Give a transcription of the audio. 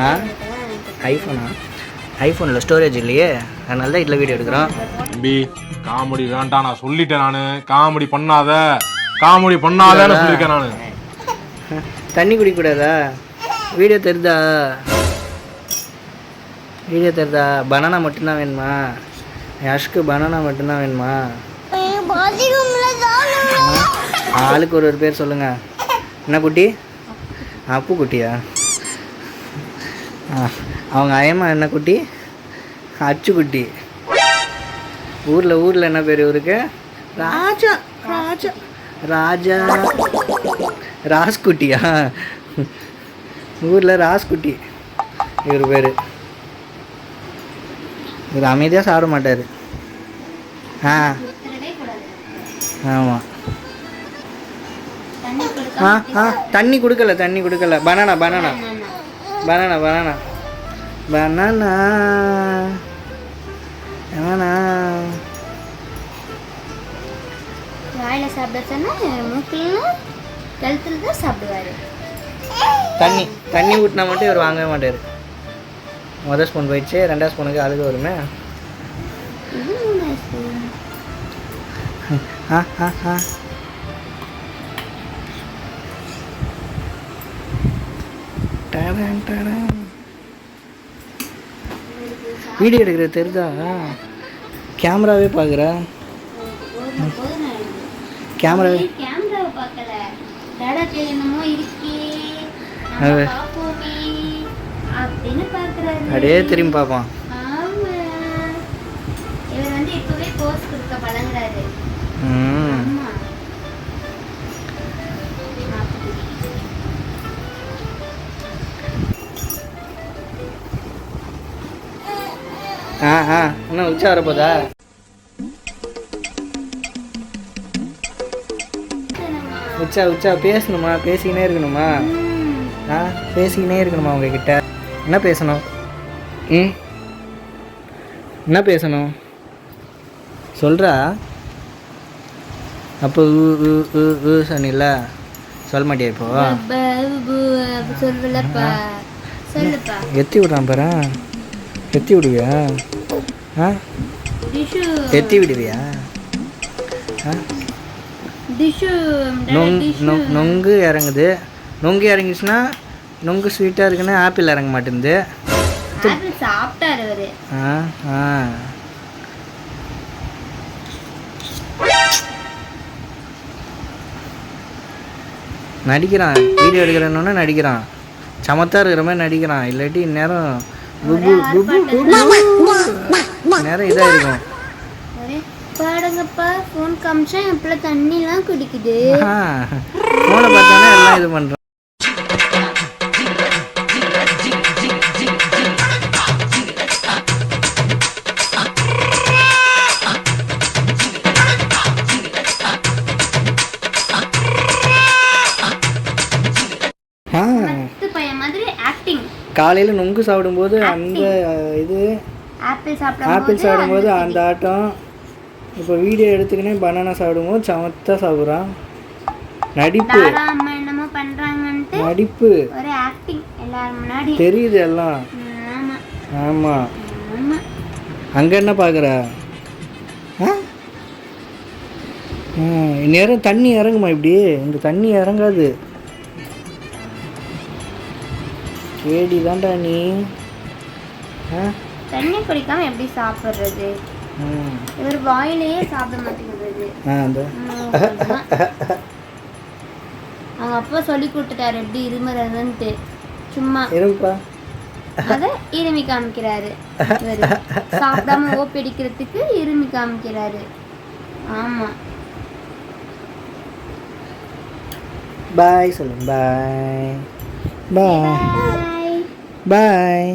ஆ ஐஃபோனா? ஐஃபோனில் storage இல்லையே, அதனால தான் இதில் வீடியோ எடுக்கிறோம். தம்பி காமெடி வேண்டாம், நான் சொல்லிட்டேன். நான் காமெடி பண்ணாதன்னு சொல்லியிருக்கேன். நான் தண்ணி குடிக்கக்கூடாதா? வீடியோ தெரியுதா? பனானா மட்டும்தான் வேணுமா? யாஷ்க்கு பனானா மட்டும்தான் வேணுமா? ஆளுக்கு ஒரு பேர் சொல்லுங்க. என்ன குட்டி? அப்பு குட்டியா? அவங்க அயமா என்ன குட்டி? அச்சு குட்டி. ஊரில் என்ன பேர் இவருக்கு? ராஜா ராஜா ராஜா ராஸ்குட்டியா? ஊரில் ராஸ்குட்டி இவர் பேர். இவர் அமைதியாக சாப்பிட மாட்டார். ஆமாம். தண்ணி கொடுக்கல. பனானா வாயில சாப்பிட சொன்னா மூக்குல கழுத்துல தான் சாப்பிடுவாரு. தண்ணி ஊட்டினா மட்டும் இவர் வாங்கவே மாட்டார். முதல் ஸ்பூன் போயிடுச்சு, 2வது ஸ்பூனுக்கு அழுக வருமே. வீடியோ எடுக்கிறது தெரியுதா? கேமராவே பார்க்குற. கேமராவை பார்க்கல. அப்படியே திரும்பி பார்ப்பான். இவர் வந்து இப்பவே போஸ் கொடுக்க பழங்குறாரு. இன்னும் உச்சா வரப்போதா? உச்சா பேசணுமா? பேசிக்கினே இருக்கணுமா? பேசிக்கினே இருக்கணுமா உங்ககிட்ட? என்ன பேசணும்? என்ன பேசணும் சொல்கிறா? அப்போ சொன்னில்ல, சொல்ல மாட்டியா இப்போ? எத்தி விடுறான் பாரு. எத்தி விடுவியா? எத்தி விடுவியா? நொங்கு இறங்குது. நொங்கு இறங்கிச்சுன்னா, நொங்கு ஸ்வீட்டாக இருக்குன்னா ஆப்பிள் இறங்க மாட்டேங்குது. நடிக்கிறான். வீடியோ எடுக்கிறேன்னு நடிக்கிறான். சமத்தா இருக்கிற மாதிரி நடிக்கிறான். இல்லாட்டி இந்நேரம் நேரம் இதாக இருக்கும். பாடுங்கப்பா, ஃபோன் காமிச்சா என் பிள்ளை தண்ணிலாம் குடிக்குது. ஃபோனை பார்த்தானே எல்லாம் இது பண்ணுறான். காலையில் நொங்கு சாப்பிடும்போது அந்த இது, ஆப்பிள் சாப்பிடும்போது அந்த ஆட்டம். இப்போ வீடியோ எடுத்துக்கினே பனானா சாப்பிடும்போது சமத்தா சாப்பிட்றான். நடிப்பு தெரியுது எல்லாம். ஆமாம். அங்கே என்ன பார்க்குற? நேரம் தண்ணி இறங்குமா? இப்படி இங்கே தண்ணி இறங்காது. கேடி தான்டா நீ. தண்ணி குடிக்காம எப்படி சாப்பிடுறது? இவர் வாயிலேயே சாப்பிட மாட்டேங்கிறது. அவங்க அப்பா சொல்லி கொடுத்துட்டாரு எப்படி இருமுறதுன்ட்டு. சும்மா அத இருமி காமிக்கிறாரு. சாப்பிடாம ஓப்பி அடிக்கிறதுக்கு இருமி காமிக்கிறாரு. ஆமா. பாய் சொல்லுங்க. பாய் பாய் பாய்.